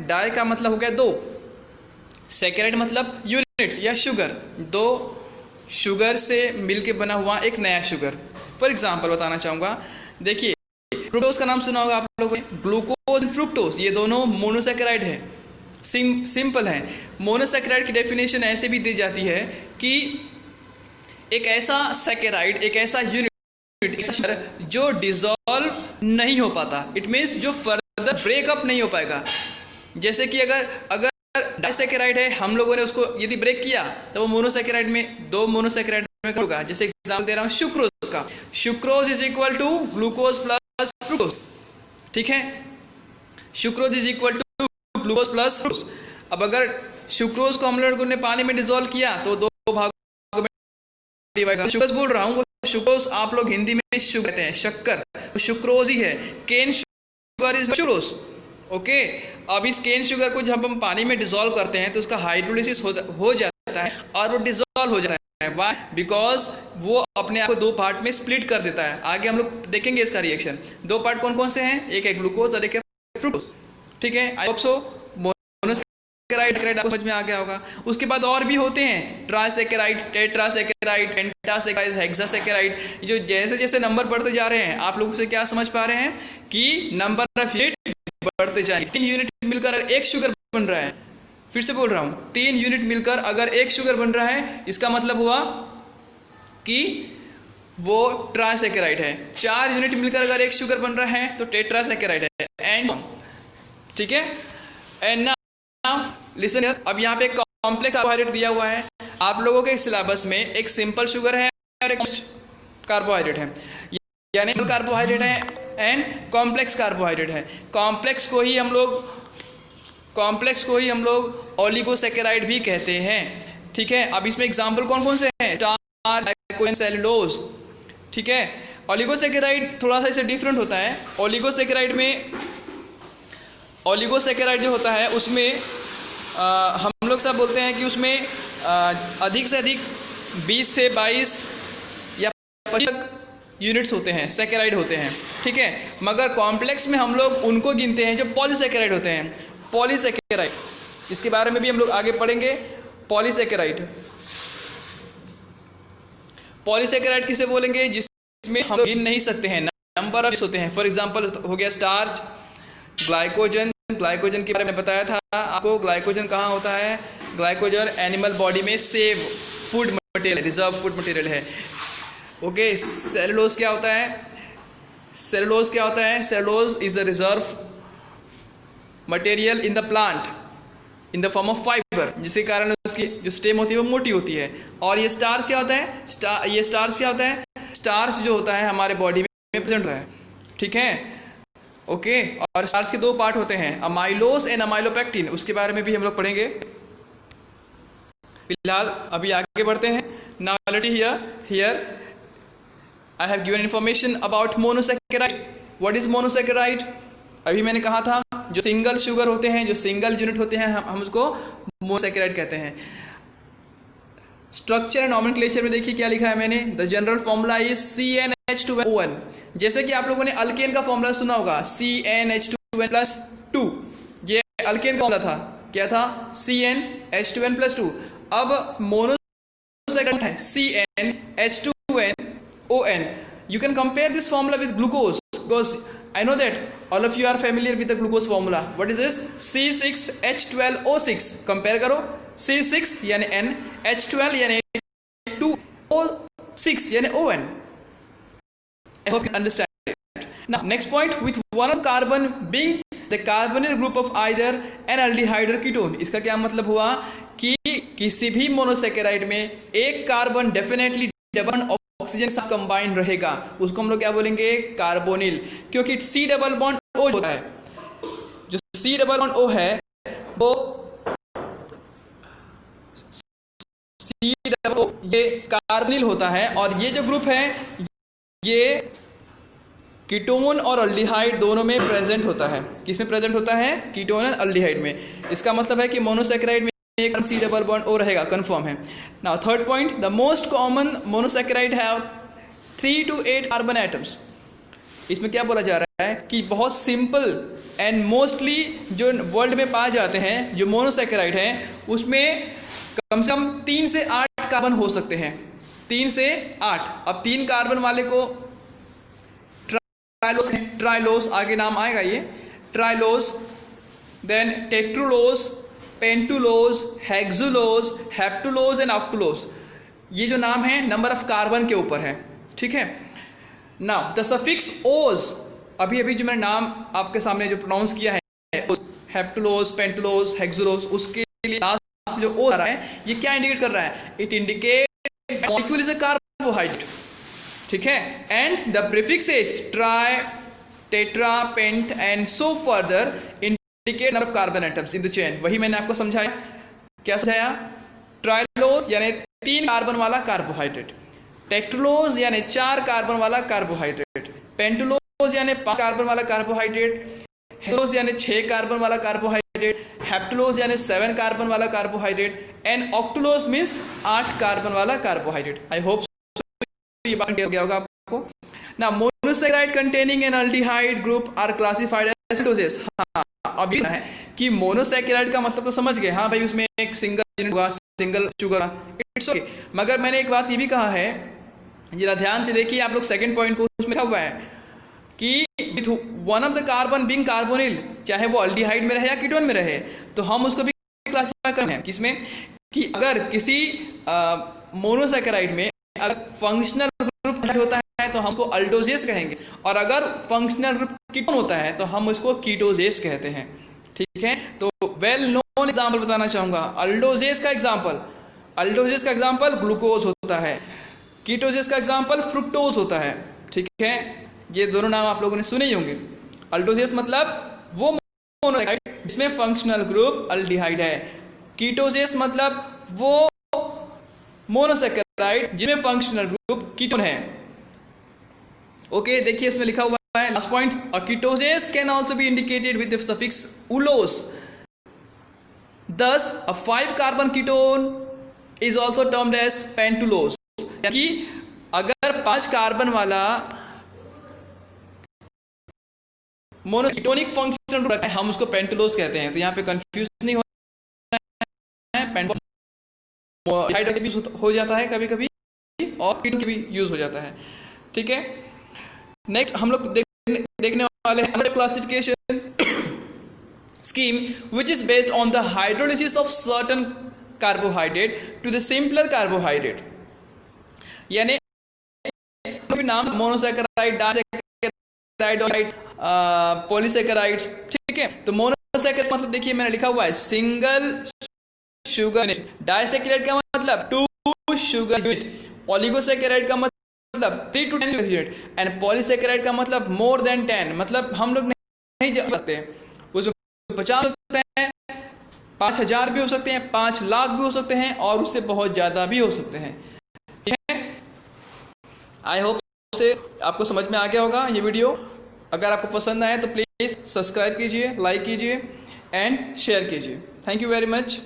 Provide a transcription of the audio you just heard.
Die का मतलब हो गया 2, सैकेराइड मतलब यूनिट्स या शुगर, 2 शुगर से मिलके बना हुआ एक नया शुगर। फॉर एग्जांपल बताना चाहूँगा, देखिए फ्रुक्टोज का नाम सुना होगा आप लोगों ने, ग्लूकोज एंड फ्रुक्टोज ये दोनों मोनोसैकेराइड है, सिंपल है। मोनोसैकेराइड की डेफिनेशन ऐसे भी दी जाती है कि एक ऐसा सैकेराइड, एक ऐसा यूनिट जो डिसॉल्व नहीं हो पाता, इट मीन्स जो फर्दर ब्रेकअप नहीं हो पाएगा। जैसे कि अगर डाइसैकेराइड है, हम लोगों ने उसको यदि ब्रेक किया तो वो मोनोसैकेराइड में, 2 मोनोसैकेराइड में होगा। जैसे एग्जांपल दे रहा हूँ सुक्रोज का, sucrose is equal to glucose plus fructose, ठीक है, sucrose is equal to glucose plus fructose. अब अगर सुक्रोज को हम लोगों ने पानी में डिसॉल्व किया तो 2 भागों में डिवाइड होगा। सुक्रोज बोल रहा हूँ, वो सुक्रोज आप लोग हिंदी में शुगर कहते हैं, शक्कर, सुक्रोज ही है। Cane sugar is sucrose, okay. अब इस केन शुगर को जब हम पानी में डिसॉल्व करते हैं तो उसका हाइड्रोलिसिस हो जाता है और वो डिसॉल्व हो जाता है। वाई? बिकॉज वो अपने आप को 2 पार्ट में स्प्लिट कर देता है। आगे हम लोग देखेंगे इसका रिएक्शन। 2 पार्ट कौन कौन से हैं, एक है ग्लूकोज और एक है फ्रुक्टोज, ठीक है। आई होप सो मोनोसैकेराइड आपको समझ में आ गया होगा। उसके बाद और भी होते हैं, ट्राइसैकेराइड, टेट्रासैकेराइड, पेंटासैकेराइड, हेक्सासैकेराइड। जो जैसे जैसे नंबर बढ़ते जा रहे हैं आप लोग उसे क्या समझ पा रहे हैं कि नंबर ऑफ यूनिट बढ़ते जाएंगे। 3 यूनिट मिलकर अगर एक शुगर बन रहा है, फिर से बोल रहा हूँ, 3 यूनिट मिलकर अगर एक शुगर बन रहा है, इसका मतलब हुआ कि वो ट्राइसैकेराइड है। 4 यूनिट मिलकर अगर एक शुगर बन रहा है तो टेट्रासैकेराइड है, एंड ठीक है। एंड नाउ लिसन हियर, अब यहाँ पे कॉम्प्लेक्स कार्बोहाइड्रेट दिया हुआ है। आप लोगों के सिलेबस में एक सिंपल शुगर है और एक कार्बोहाइड्रेट है, यानी कार्बोहाइड्रेट है एंड कॉम्प्लेक्स कार्बोहाइड्रेट है। कॉम्प्लेक्स को ही हम लोग ओलिगोसैकेराइड भी कहते हैं, ठीक है। अब इसमें एग्जांपल कौन कौन से हैं, स्टार्च, ग्लाइकोजन, सेलुलोज, ठीक है। ओलिगोसैकेराइड थोड़ा सा इससे डिफरेंट होता है। ओलिगोसैकेराइड जो होता है उसमें हम लोग सब बोलते हैं कि उसमें अधिक से अधिक 20 से 22 या 25 यूनिट्स होते हैं, सैकेराइड होते हैं, ठीक है। मगर कॉम्प्लेक्स में हम लोग उनको गिनते हैं जो पॉलीसैकेराइड होते हैं, पॉलीसैकेराइड। इसके बारे में भी हम लोग आगे पढ़ेंगे। पॉलीसैकेराइड किसे बोलेंगे, जिसमें हम लोग गिन नहीं सकते हैं, नंबर ऑफ होते हैं। फॉर एग्जांपल हो गया स्टार्च, ग्लाइकोजन के बारे में बताया था आपको। ग्लाइकोजन कहाँ होता है, ग्लाइकोजन एनिमल बॉडी में save food material, reserve food material है, ओके। सेलुलोज क्या होता है, cellulose is a reserve material in the plant in the form of fibre, जिसके कारण उसकी जो स्टेम होती है वो मोटी होती है। और ये स्टार्च क्या होता है, स्टार्च जो होता है हमारे बॉडी में प्रेजेंट होता है, ठीक है, ओके। और स्टार्च के 2 पार्ट होते हैं, अमाइलोस एंड अमाइलोपेक्टिन, उसके बारे में भी हम लोग पढ़ेंगे। फिलहाल अभी आगे बढ़ते हैं। Now let's hear I have given information about monosaccharide. What is monosaccharide? अभी मैंने कहा था जो सिंगल शुगर होते हैं, जो सिंगल यूनिट होते हैं, हम उसको मोनोसैकेराइड कहते हैं। स्ट्रक्चर एंड नॉमेनक्लेचर में देखिए क्या लिखा है मैंने, the general formula is CnH2n। जैसे कि आप लोगों ने अल्केन का फॉर्मूला सुना होगा, CnH2n+2, ये अल्केन का फॉर्मूला था, क्या था, CnH2n+2। अब मोनोसैकेराइड है CnH2n ON. You can compare this formula with glucose because I know that all of you are familiar with the glucose formula. What is this? C6H12O6. Compare करो, C6 यानी N, H12 यानी 2O6 यानी ON. I hope you understand it. Now next point, with one of carbon being the carbonyl group of either an aldehyde or ketone. इसका क्या मतलब हुआ कि किसी भी मोनोसैकेराइड में एक कार्बन डेफिनेटली डबल ऑक्सीजन साथ कंबाइन रहेगा, उसको हम लोग क्या बोलेंगे, कार्बोनिल। क्योंकि C डबल बॉन्ड O होता है, जो C डबल बॉन्ड O है वो C डबल O ये कार्बोनिल होता है। और ये जो ग्रुप है ये कीटोन और अल्डिहाइड दोनों में प्रेजेंट होता है। किसमें प्रेजेंट होता है, कीटोन और अल्डिहाइड में। इसका मतलब है कि मोनोसैकेराइड में एक C डबल बॉन्ड O रहेगा, कंफर्म है। Now third point, the most common monosaccharide have 3 to 8 carbon atoms. इसमें क्या बोला जा रहा है कि बहुत सिंपल एंड मोस्टली जो वर्ल्ड में पाए जाते हैं जो मोनोसैकेराइड हैं उसमें कम से कम 3 से 8 कार्बन हो सकते हैं, 3 से 8। अब 3 कार्बन वाले को ट्राइलोस आगे नाम आएगा, ये ट्राइलोस, देन टेट्रुलोस, पेंटुलोस, हेक्सुलोस, हेप्टुलोस एंड ऑक्टुलोस। ये जो नाम है नंबर ऑफ कार्बन के ऊपर है, ठीक है। नाउ द सफिक्स ओज, अभी जो मैंने नाम आपके सामने जो प्रोनाउंस किया है हेप्टुलोस, पेंटुलोस, हेक्सुलोस, उसके लिए लास्ट जो ओ आ रहा है ये क्या इंडिकेट कर रहा है? It indicate molecule is a carbohydrate, ठीक है। And the prefixes tri, tetra, pent and so further indicate number of carbon atoms in the chain. वही मैंने आपको समझाया, क्या समझाया? ट्राइलोस यानी 3 कार्बन वाला कार्बोहाइड्रेट, टेट्रुलोस यानी 4 कार्बन वाला कार्बोहाइड्रेट, पेंटुलोस यानी 5 कार्बन वाला कार्बोहाइड्रेट, हेक्सुलोस यानी 6 कार्बन वाला कार्बोहाइड्रेट, हेप्टुलोस यानी 7 कार्बन वाला carbohydrate and octulose means 8 carbon वाला कार्बोहाइड्रेट। आई होप ये बात क्लियर हो गया होगा आपको। ना monosaccharide containing an aldehyde group are classified as aldoses. हाँ, अब ये है कि मोनोसैकेराइड का मतलब तो समझ गए, हाँ भाई उसमें एक सिंगल होगा, सिंगल शुगर, इट्स ओके। मगर मैंने एक बात ये भी कहा है, जरा ध्यान से देखिए आप लोग, सेकंड पॉइंट को उसमें लिखा हुआ है कि with one of the carbon being carbonyl, चाहे वो अल्डिहाइड में रहे या कीटोन में रहे, तो हम उसको भी क्लासिफाई करते हैं किसमें, कि अगर किसी मोनोसैकेराइड में अगर फंक्शनल ग्रुप होता है तो हम उसको अल्डोजेस कहेंगे, और अगर फंक्शनल ग्रुप कीटोन होता है तो हम उसको कीटोजेस कहते हैं, ठीक है। तो वेल नोन एग्जांपल बताना चाहूंगा, अल्डोजेस का एग्जांपल ग्लूकोज होता है, कीटोजेस का एग्जांपल फ्रुक्टोज होता है, ठीक है। ये दोनों नाम आप लोगों ने सुने ही होंगे। अल्डोजेस मतलब वो मोनोसैकेराइड जिसमें फंक्शनल ग्रुप अल्डिहाइड है, कीटोजेस मतलब वो मोनोसैकेराइड जिसमें फंक्शनल ग्रुप कीटोन है। ओके, देखिए इसमें लिखा हुआ है last point, uh ketoses can also be indicated with the suffix ulose, thus a 5 carbon ketone is also termed as pentulose. यानी अगर 5 कार्बन वाला मोनोकीटोनिक फंक्शनल ग्रुप है हम उसको पेंटुलोस कहते हैं। तो यहाँ पे कंफ्यूज नहीं होना है, पेंटुलोस भी हो जाता है कभी कभी और कीटोन भी यूज हो जाता है, ठीक है। नेक्स्ट हम लोग देखने वाले हैं classification scheme which is based on the hydrolysis of certain carbohydrate to the simpler carbohydrate। यानी नाम मोनोसैकेराइड, डाइसैकेराइड, पॉलीसैकेराइड्स, ठीक है। तो मोनोसैकेराइड मतलब देखिए मैंने लिखा हुआ है सिंगल शुगर यूनिट, डाइसैकेराइड का मतलब 2 शुगर यूनिट, ओलिगोसैकेराइड का मतलब 3 to 10 यूनिट एंड पॉलीसैकेराइड का मतलब मोर देन 10। मतलब हम लोग नहीं जानते, उसमें 50 हो सकते हैं, 5000 भी हो सकते हैं, 5 लाख भी हो सकते हैं और उससे बहुत ज़्यादा भी हो सकते हैं, ठीक है। आई होप से आपको समझ में आ गया होगा ये वीडियो। अगर आपको पसंद आए तो प्लीज़ सब्सक्राइब कीजिए, लाइक कीजिए एंड शेयर कीजिए। Thank you very much.